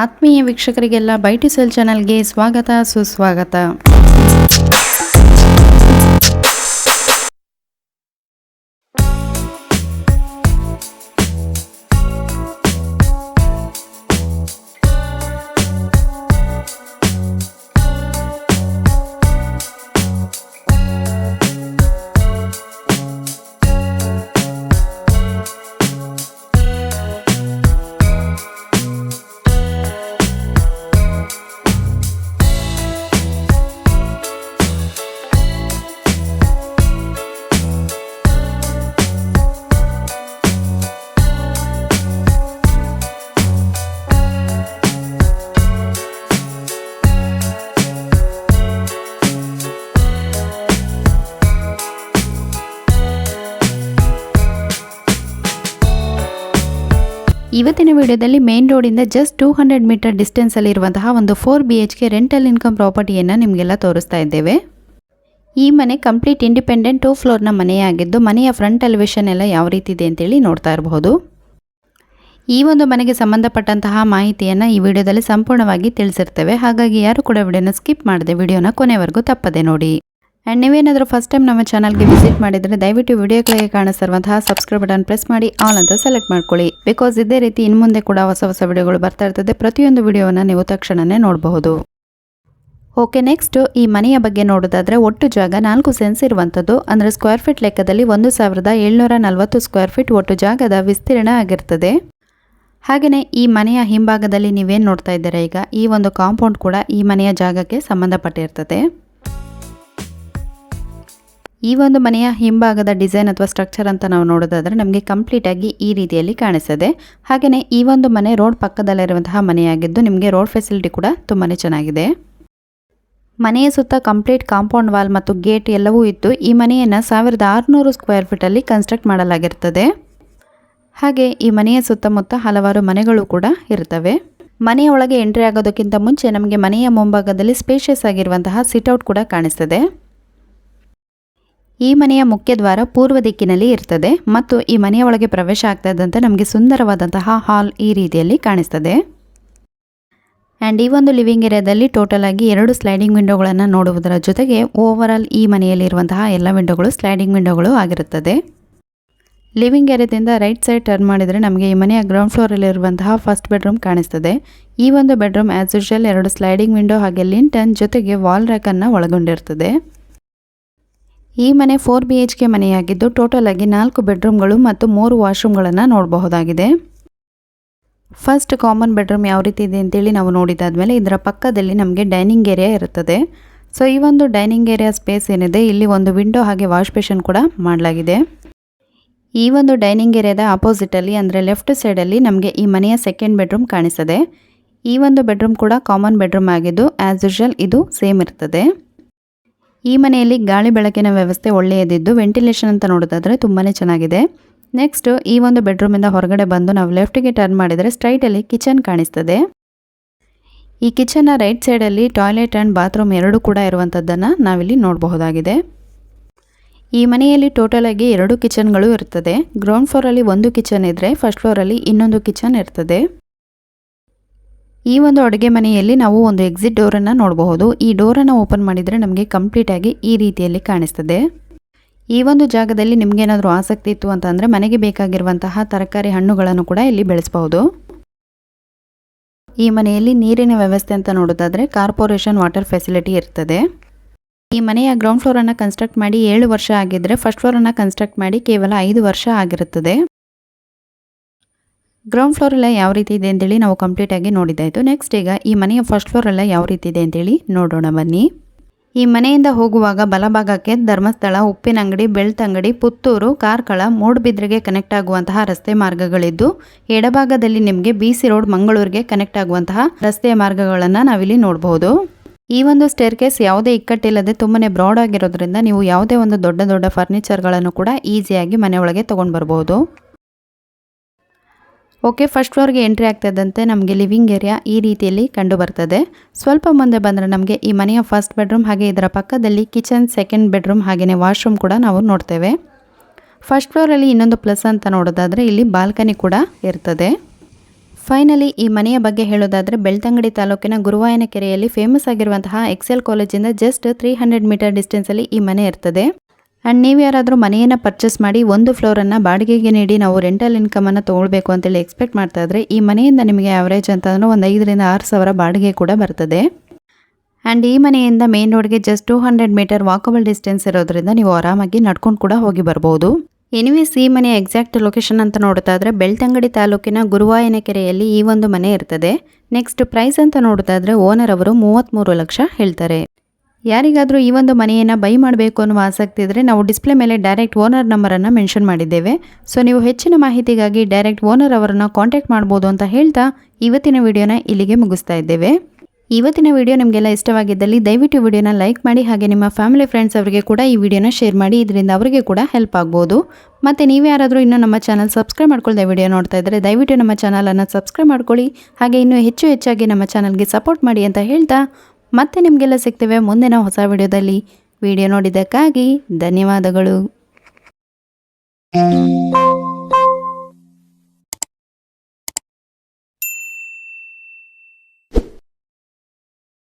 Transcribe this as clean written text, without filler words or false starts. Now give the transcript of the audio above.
ಆತ್ಮೀಯ ವೀಕ್ಷಕರಿಗೆಲ್ಲ ಬೈಟಿ ಸೆಲ್ ಚಾನಲ್ಗೆ ಸ್ವಾಗತ ಸುಸ್ವಾಗತ. ಇವತ್ತಿನ ವಿಡಿಯೋದಲ್ಲಿ ಮೇನ್ ರೋಡಿಂದ ಜಸ್ಟ್ 200 ಮೀಟರ್ ಡಿಸ್ಟೆನ್ಸಲ್ಲಿ ಇರುವಂತಹ ಒಂದು 4 BHK ರೆಂಟಲ್ ಇನ್ಕಮ್ ಪ್ರಾಪರ್ಟಿಯನ್ನು ನಿಮಗೆಲ್ಲ ತೋರಿಸ್ತಾ ಇದ್ದೇವೆ. ಈ ಮನೆ ಕಂಪ್ಲೀಟ್ ಇಂಡಿಪೆಂಡೆಂಟ್ 2 ಫ್ಲೋರ್ನ ಮನೆಯಾಗಿದ್ದು ಮನೆಯ ಫ್ರಂಟ್ ಎಲಿವೇಷನ್ ಎಲ್ಲ ಯಾವ ರೀತಿ ಇದೆ ಅಂತೇಳಿ ನೋಡ್ತಾ ಇರಬಹುದು. ಈ ಒಂದು ಮನೆಗೆ ಸಂಬಂಧಪಟ್ಟಂತಹ ಮಾಹಿತಿಯನ್ನು ಈ ವಿಡಿಯೋದಲ್ಲಿ ಸಂಪೂರ್ಣವಾಗಿ ತಿಳಿಸಿರ್ತೇವೆ. ಹಾಗಾಗಿ ಯಾರು ಕೂಡ ವಿಡಿಯೋನ ಸ್ಕಿಪ್ ಮಾಡದೆ ವಿಡಿಯೋನ ಕೊನೆವರೆಗೂ ತಪ್ಪದೆ ನೋಡಿ. ಆ್ಯಂಡ್ ನೀವೇನಾದರೂ ಫಸ್ಟ್ ಟೈಮ್ ನಮ್ಮ ಚಾನಲ್ಗೆ ವಿಸಿಟ್ ಮಾಡಿದರೆ ದಯವಿಟ್ಟು ವಿಡಿಯೋ ಕೆಳಗೆ ಕಾಣಿಸ್ತಿರುವಂತಹ ಸಬ್ಸ್ಕ್ರೈಬ್ ಬಟನ್ ಪ್ರೆಸ್ ಮಾಡಿ ಆಲ್ ಅಂತ ಸೆಲೆಕ್ಟ್ ಮಾಡ್ಕೊಳ್ಳಿ. ಬಿಕಾಸ್ ಇದೇ ರೀತಿ ಇನ್ನು ಮುಂದೆ ಕೂಡ ಹೊಸ ವಿಡಿಯೋಗಳು ಬರ್ತಾ ಇರ್ತದೆ. ಪ್ರತಿಯೊಂದು ವಿಡಿಯೋವನ್ನು ನೀವು ತಕ್ಷಣವೇ ನೋಡಬಹುದು. ಓಕೆ, ನೆಕ್ಸ್ಟ್ ಈ ಮನೆಯ ಬಗ್ಗೆ ನೋಡೋದಾದರೆ ಒಟ್ಟು ಜಾಗ 4 ಸೆನ್ಸ್ ಇರುವಂಥದ್ದು. ಅಂದರೆ ಸ್ಕ್ವೇರ್ ಫೀಟ್ ಲೆಕ್ಕದಲ್ಲಿ 1740 ಸ್ಕ್ವೇರ್ ಫೀಟ್ ಒಟ್ಟು ಜಾಗದ ವಿಸ್ತೀರ್ಣ ಆಗಿರ್ತದೆ. ಹಾಗೆಯೇ ಈ ಮನೆಯ ಹಿಂಭಾಗದಲ್ಲಿ ನೀವೇನು ನೋಡ್ತಾ ಇದ್ದೀರಾ ಈಗ, ಈ ಒಂದು ಕಾಂಪೌಂಡ್ ಕೂಡ ಈ ಮನೆಯ ಜಾಗಕ್ಕೆ ಸಂಬಂಧಪಟ್ಟಿರ್ತದೆ. ಈ ಒಂದು ಮನೆಯ ಹಿಂಭಾಗದ ಡಿಸೈನ್ ಅಥವಾ ಸ್ಟ್ರಕ್ಚರ್ ಅಂತ ನಾವು ನೋಡೋದಾದರೆ ನಮಗೆ ಕಂಪ್ಲೀಟಾಗಿ ಈ ರೀತಿಯಲ್ಲಿ ಕಾಣಿಸ್ತದೆ. ಹಾಗೆಯೇ ಈ ಒಂದು ಮನೆ ರೋಡ್ ಪಕ್ಕದಲ್ಲಿರುವಂತಹ ಮನೆಯಾಗಿದ್ದು ನಿಮಗೆ ರೋಡ್ ಫೆಸಿಲಿಟಿ ಕೂಡ ತುಂಬಾ ಚೆನ್ನಾಗಿದೆ. ಮನೆಯ ಸುತ್ತ ಕಂಪ್ಲೀಟ್ ಕಾಂಪೌಂಡ್ ವಾಲ್ ಮತ್ತು ಗೇಟ್ ಎಲ್ಲವೂ ಇದ್ದು ಈ ಮನೆಯನ್ನು 1600 ಸ್ಕ್ವೇರ್ ಫೀಟಲ್ಲಿ ಕನ್ಸ್ಟ್ರಕ್ಟ್ ಮಾಡಲಾಗಿರ್ತದೆ. ಹಾಗೆ ಈ ಮನೆಯ ಸುತ್ತಮುತ್ತ ಹಲವಾರು ಮನೆಗಳು ಕೂಡ ಇರ್ತವೆ. ಮನೆಯ ಒಳಗೆ ಎಂಟ್ರಿ ಆಗೋದಕ್ಕಿಂತ ಮುಂಚೆ ನಮಗೆ ಮನೆಯ ಮುಂಭಾಗದಲ್ಲಿ ಸ್ಪೇಷಿಯಸ್ ಆಗಿರುವಂತಹ ಸಿಟ್ಔಟ್ ಕೂಡ ಕಾಣಿಸ್ತದೆ. ಈ ಮನೆಯ ಮುಖ್ಯ ದ್ವಾರ ಪೂರ್ವ ದಿಕ್ಕಿನಲ್ಲಿ ಇರ್ತದೆ ಮತ್ತು ಈ ಮನೆಯ ಒಳಗೆ ಪ್ರವೇಶ ಆಗ್ತಾ ಇದ್ದಂತೆ ನಮಗೆ ಸುಂದರವಾದಂತಹ ಹಾಲ್ ಈ ರೀತಿಯಲ್ಲಿ ಕಾಣಿಸ್ತದೆ. ಆ್ಯಂಡ್ ಈ ಒಂದು ಲಿವಿಂಗ್ ಏರಿಯಾದಲ್ಲಿ ಟೋಟಲ್ ಆಗಿ 2 ಸ್ಲೈಡಿಂಗ್ ವಿಂಡೋಗಳನ್ನು ನೋಡುವುದರ ಜೊತೆಗೆ ಓವರ್ ಆಲ್ ಈ ಮನೆಯಲ್ಲಿರುವಂತಹ ಎಲ್ಲ ವಿಂಡೋಗಳು ಸ್ಲೈಡಿಂಗ್ ವಿಂಡೋಗಳು ಆಗಿರುತ್ತದೆ. ಲಿವಿಂಗ್ ಏರಿಯಾದಿಂದ ರೈಟ್ ಸೈಡ್ ಟರ್ನ್ ಮಾಡಿದರೆ ನಮಗೆ ಈ ಮನೆಯ ಗ್ರೌಂಡ್ ಫ್ಲೋರಲ್ಲಿರುವಂತಹ ಫಸ್ಟ್ ಬೆಡ್ರೂಮ್ ಕಾಣಿಸ್ತದೆ. ಈ ಒಂದು bedroom as usual 2 sliding window ಹಾಗೆ ಲಿಂಟನ್ ಜೊತೆಗೆ ವಾಲ್ ರ್ಯಾಕನ್ನು ಒಳಗೊಂಡಿರ್ತದೆ. ಈ ಮನೆ 4 BHK ಮನೆಯಾಗಿದ್ದು ಟೋಟಲ್ ಆಗಿ 4 ಬೆಡ್ರೂಮ್ಗಳು ಮತ್ತು 3 ವಾಶ್ರೂಮ್ಗಳನ್ನು ನೋಡಬಹುದಾಗಿದೆ. ಫಸ್ಟ್ ಕಾಮನ್ ಬೆಡ್ರೂಮ್ ಯಾವ ರೀತಿ ಇದೆ ಅಂತೇಳಿ ನಾವು ನೋಡಿದಾದ್ಮೇಲೆ ಇದರ ಪಕ್ಕದಲ್ಲಿ ನಮಗೆ ಡೈನಿಂಗ್ ಏರಿಯಾ ಇರುತ್ತದೆ. ಸೊ ಈ ಒಂದು ಡೈನಿಂಗ್ ಏರಿಯಾ ಸ್ಪೇಸ್ ಏನಿದೆ ಇಲ್ಲಿ ಒಂದು ವಿಂಡೋ ಹಾಗೆ ವಾಶ್ ಬೇಸಿನ್ ಕೂಡ ಮಾಡಲಾಗಿದೆ. ಈ ಒಂದು ಡೈನಿಂಗ್ ಏರಿಯಾದ ಆಪೋಸಿಟಲ್ಲಿ ಅಂದರೆ ಲೆಫ್ಟ್ ಸೈಡಲ್ಲಿ ನಮಗೆ ಈ ಮನೆಯ ಸೆಕೆಂಡ್ ಬೆಡ್ರೂಮ್ ಕಾಣಿಸ್ತದೆ. ಈ ಒಂದು ಬೆಡ್ರೂಮ್ ಕೂಡ ಕಾಮನ್ ಬೆಡ್ರೂಮ್ ಆಗಿದ್ದು ಆ್ಯಸ್ ಯೂಶುವಲ್ ಇದು ಸೇಮ್ ಇರ್ತದೆ. ಈ ಮನೆಯಲ್ಲಿ ಗಾಳಿ ಬೆಳಕಿನ ವ್ಯವಸ್ಥೆ ಒಳ್ಳೆಯದಿದ್ದು ವೆಂಟಿಲೇಷನ್ ಅಂತ ನೋಡೋದಾದರೆ ತುಂಬಾ ಚೆನ್ನಾಗಿದೆ. ನೆಕ್ಸ್ಟ್ ಈ ಒಂದು ಬೆಡ್ರೂಮಿಂದ ಹೊರಗಡೆ ಬಂದು ನಾವು ಲೆಫ್ಟಿಗೆ ಟರ್ನ್ ಮಾಡಿದರೆ ಸ್ಟ್ರೈಟಲ್ಲಿ ಕಿಚನ್ ಕಾಣಿಸ್ತದೆ. ಈ ಕಿಚನ್ನ ರೈಟ್ ಸೈಡಲ್ಲಿ ಟಾಯ್ಲೆಟ್ ಆ್ಯಂಡ್ ಬಾತ್ರೂಮ್ ಎರಡೂ ಕೂಡ ಇರುವಂಥದ್ದನ್ನು ನಾವಿಲ್ಲಿ ನೋಡಬಹುದಾಗಿದೆ. ಈ ಮನೆಯಲ್ಲಿ ಟೋಟಲ್ ಆಗಿ 2 ಕಿಚನ್ಗಳು ಇರ್ತದೆ. ಗ್ರೌಂಡ್ ಫ್ಲೋರಲ್ಲಿ 1 ಕಿಚನ್ ಇದ್ದರೆ ಫಸ್ಟ್ ಫ್ಲೋರಲ್ಲಿ ಇನ್ನೊಂದು ಕಿಚನ್ ಇರ್ತದೆ. ಈ ಒಂದು ಅಡುಗೆ ಮನೆಯಲ್ಲಿ ನಾವು ಒಂದು ಎಕ್ಸಿಟ್ ಡೋರನ್ನು ನೋಡಬಹುದು. ಈ ಡೋರನ್ನು ಓಪನ್ ಮಾಡಿದರೆ ನಮಗೆ ಕಂಪ್ಲೀಟಾಗಿ ಈ ರೀತಿಯಲ್ಲಿ ಕಾಣಿಸ್ತದೆ. ಈ ಒಂದು ಜಾಗದಲ್ಲಿ ನಿಮಗೇನಾದರೂ ಆಸಕ್ತಿ ಇತ್ತು ಅಂತಂದರೆ ಮನೆಗೆ ಬೇಕಾಗಿರುವಂತಹ ತರಕಾರಿ ಹಣ್ಣುಗಳನ್ನು ಕೂಡ ಇಲ್ಲಿ ಬೆಳೆಸಬಹುದು. ಈ ಮನೆಯಲ್ಲಿ ನೀರಿನ ವ್ಯವಸ್ಥೆ ಅಂತ ನೋಡೋದಾದರೆ ಕಾರ್ಪೊರೇಷನ್ ವಾಟರ್ ಫೆಸಿಲಿಟಿ ಇರ್ತದೆ. ಈ ಮನೆಯ ಗ್ರೌಂಡ್ ಫ್ಲೋರನ್ನು ಕನ್ಸ್ಟ್ರಕ್ಟ್ ಮಾಡಿ 7 ವರ್ಷ ಆಗಿದ್ದರೆ ಫಸ್ಟ್ ಫ್ಲೋರನ್ನು ಕನ್ಸ್ಟ್ರಕ್ಟ್ ಮಾಡಿ ಕೇವಲ 5 ವರ್ಷ ಆಗಿರುತ್ತದೆ. ಗ್ರೌಂಡ್ ಫ್ಲೋರೆಲ್ಲ ಯಾವ ರೀತಿ ಇದೆ ಅಂತೇಳಿ ನಾವು ಕಂಪ್ಲೀಟಾಗಿ ನೋಡಿದ್ದಾಯಿತು. ನೆಕ್ಸ್ಟ್ ಈಗ ಈ ಮನೆಯ ಫಸ್ಟ್ ಫ್ಲೋರೆಲ್ಲ ಯಾವ ರೀತಿ ಇದೆ ಅಂತೇಳಿ ನೋಡೋಣ ಬನ್ನಿ. ಈ ಮನೆಯಿಂದ ಹೋಗುವಾಗ ಬಲಭಾಗಕ್ಕೆ ಧರ್ಮಸ್ಥಳ, ಉಪ್ಪಿನಂಗಡಿ, ಬೆಳ್ತಂಗಡಿ, ಪುತ್ತೂರು, ಕಾರ್ಕಳ, ಮೂಡಬಿದ್ರೆಗೆ ಕನೆಕ್ಟ್ ಆಗುವಂತಹ ರಸ್ತೆ ಮಾರ್ಗಗಳಿದ್ದು ಎಡಭಾಗದಲ್ಲಿ ನಿಮಗೆ BC ರೋಡ್ ಮಂಗಳೂರಿಗೆ ಕನೆಕ್ಟ್ ಆಗುವಂತಹ ರಸ್ತೆಯ ಮಾರ್ಗಗಳನ್ನು ನಾವಿಲ್ಲಿ ನೋಡಬಹುದು. ಈ ಒಂದು ಸ್ಟೇರ್ಕೇಸ್ ಯಾವುದೇ ಇಕ್ಕಟ್ಟಿಲ್ಲದೆ ತುಂಬಾ ಬ್ರಾಡ್ ಆಗಿರೋದ್ರಿಂದ ನೀವು ಯಾವುದೇ ಒಂದು ದೊಡ್ಡ ಫರ್ನಿಚರ್ಗಳನ್ನು ಕೂಡ ಈಸಿಯಾಗಿ ಮನೆಯೊಳಗೆ ತೊಗೊಂಡು ಬರ್ಬೋದು. ಓಕೆ, ಫಸ್ಟ್ ಫ್ಲೋರ್ಗೆ ಎಂಟ್ರಿ ಆಗ್ತಾ ಇದ್ದಂತೆ ನಮಗೆ ಲಿವಿಂಗ್ ಏರಿಯಾ ಈ ರೀತಿಯಲ್ಲಿ ಕಂಡು ಬರ್ತದೆ. ಸ್ವಲ್ಪ ಮುಂದೆ ಬಂದರೆ ನಮಗೆ ಈ ಮನೆಯ ಫಸ್ಟ್ ಬೆಡ್ರೂಮ್ ಹಾಗೆ ಇದರ ಪಕ್ಕದಲ್ಲಿ ಕಿಚನ್, ಸೆಕೆಂಡ್ ಬೆಡ್ರೂಮ್ ಹಾಗೆಯೇ ವಾಶ್ರೂಮ್ ಕೂಡ ನಾವು ನೋಡ್ತೇವೆ. ಫಸ್ಟ್ ಫ್ಲೋರಲ್ಲಿ ಇನ್ನೊಂದು ಪ್ಲಸ್ ಅಂತ ನೋಡೋದಾದರೆ ಇಲ್ಲಿ ಬಾಲ್ಕನಿ ಕೂಡ ಇರ್ತದೆ. ಫೈನಲಿ ಈ ಮನೆಯ ಬಗ್ಗೆ ಹೇಳೋದಾದರೆ ಬೆಳ್ತಂಗಡಿ ತಾಲೂಕಿನ ಗುರುವಾಯನ ಕೆರೆಯಲ್ಲಿ ಫೇಮಸ್ ಆಗಿರುವಂತಹ ಎಕ್ಸೆಲ್ ಕಾಲೇಜಿಂದ ಜಸ್ಟ್ 300 ಮೀಟರ್ ಡಿಸ್ಟೆನ್ಸಲ್ಲಿ ಈ ಮನೆ ಇರ್ತದೆ. ಆ್ಯಂಡ್ ನೀವು ಯಾರಾದರೂ ಮನೆಯನ್ನು ಪರ್ಚೇಸ್ ಮಾಡಿ ಒಂದು ಫ್ಲೋರನ್ನು ಬಾಡಿಗೆಗೆ ನೀಡಿ ನಾವು ರೆಂಟಲ್ ಇನ್ಕಮನ್ನು ತೊಗೊಳ್ಬೇಕು ಅಂತೇಳಿ ಎಕ್ಸ್ಪೆಕ್ಟ್ ಮಾಡ್ತಾ ಇದ್ರೆ ಈ ಮನೆಯಿಂದ ನಿಮಗೆ ಆವ್ರೇಜ್ ಅಂತಂದ್ರೆ ಒಂದು 5 ರಿಂದ 6 ಸಾವಿರ ಬಾಡಿಗೆ ಕೂಡ ಬರ್ತದೆ. ಆ್ಯಂಡ್ ಈ ಮನೆಯಿಂದ ಮೇನ್ ರೋಡ್ಗೆ ಜಸ್ಟ್ 200 ಮೀಟರ್ ವಾಕಬಲ್ ಡಿಸ್ಟೆನ್ಸ್ ಇರೋದ್ರಿಂದ ನೀವು ಆರಾಮಾಗಿ ನಡ್ಕೊಂಡು ಕೂಡ ಹೋಗಿ ಬರ್ಬೋದು. ಎನಿವೇಸ್ ಈ ಮನೆಯ ಎಕ್ಸಾಕ್ಟ್ ಲೊಕೇಶನ್ ಅಂತ ನೋಡ್ತಾ ಇದ್ರೆ ಬೆಳ್ತಂಗಡಿ ತಾಲೂಕಿನ ಗುರುವಾಯನ ಕೆರೆಯಲ್ಲಿ ಈ ಒಂದು ಮನೆ ಇರ್ತದೆ. ನೆಕ್ಸ್ಟ್ ಪ್ರೈಸ್ ಅಂತ ನೋಡ್ತಾ ಇದ್ರೆ ಓನರ್ ಅವರು 33 ಲಕ್ಷ ಹೇಳ್ತಾರೆ. ಯಾರಿಗಾದರೂ ಈ ಒಂದು ಮನೆಯನ್ನು ಬೈ ಮಾಡಬೇಕು ಅನ್ನುವ ಆಸಕ್ತಿ ಇದ್ದರೆ ನಾವು ಡಿಸ್ಪ್ಲೇ ಮೇಲೆ ಡೈರೆಕ್ಟ್ ಓನರ್ ನಂಬರನ್ನು ಮೆನ್ಷನ್ ಮಾಡಿದ್ದೇವೆ. ಸೊ ನೀವು ಹೆಚ್ಚಿನ ಮಾಹಿತಿಗಾಗಿ ಡೈರೆಕ್ಟ್ ಓನರ್ ಅವರನ್ನು ಕಾಂಟ್ಯಾಕ್ಟ್ ಮಾಡ್ಬೋದು ಅಂತ ಹೇಳ್ತಾ ಇವತ್ತಿನ ವಿಡಿಯೋನ ಇಲ್ಲಿಗೆ ಮುಗಿಸ್ತಾ ಇದ್ದೇವೆ. ಇವತ್ತಿನ ವಿಡಿಯೋ ನಿಮಗೆಲ್ಲ ಇಷ್ಟವಾಗಿದ್ದಲ್ಲಿ ದಯವಿಟ್ಟು ವಿಡಿಯೋನ ಲೈಕ್ ಮಾಡಿ, ಹಾಗೆ ನಿಮ್ಮ ಫ್ಯಾಮಿಲಿ ಫ್ರೆಂಡ್ಸ್ ಅವರಿಗೆ ಕೂಡ ಈ ವಿಡಿಯೋನ ಶೇರ್ ಮಾಡಿ, ಇದರಿಂದ ಅವರಿಗೆ ಕೂಡ ಹೆಲ್ಪ್ ಆಗ್ಬೋದು. ಮತ್ತು ನೀವು ಯಾರಾದರೂ ಇನ್ನೂ ನಮ್ಮ ಚಾನಲ್ ಸಬ್ಸ್ಕ್ರೈಬ್ ಮಾಡ್ಕೊಳ್ಳದೆ ವಿಡಿಯೋ ನೋಡ್ತಾ ಇದ್ದರೆ ದಯವಿಟ್ಟು ನಮ್ಮ ಚಾನಲನ್ನು ಸಬ್ಸ್ಕ್ರೈಬ್ ಮಾಡ್ಕೊಳ್ಳಿ, ಹಾಗೆ ಇನ್ನೂ ಹೆಚ್ಚಾಗಿ ನಮ್ಮ ಚಾನಲ್ಗೆ ಸಪೋರ್ಟ್ ಮಾಡಿ ಅಂತ ಹೇಳ್ತಾ ಮತ್ತೆ ನಿಮಗೆಲ್ಲ ಸಿಗ್ತೇವೆ ಮುಂದಿನ ಹೊಸ ವಿಡಿಯೋದಲ್ಲಿ. ವಿಡಿಯೋ ನೋಡಿದ್ದಕ್ಕಾಗಿ ಧನ್ಯವಾದಗಳು.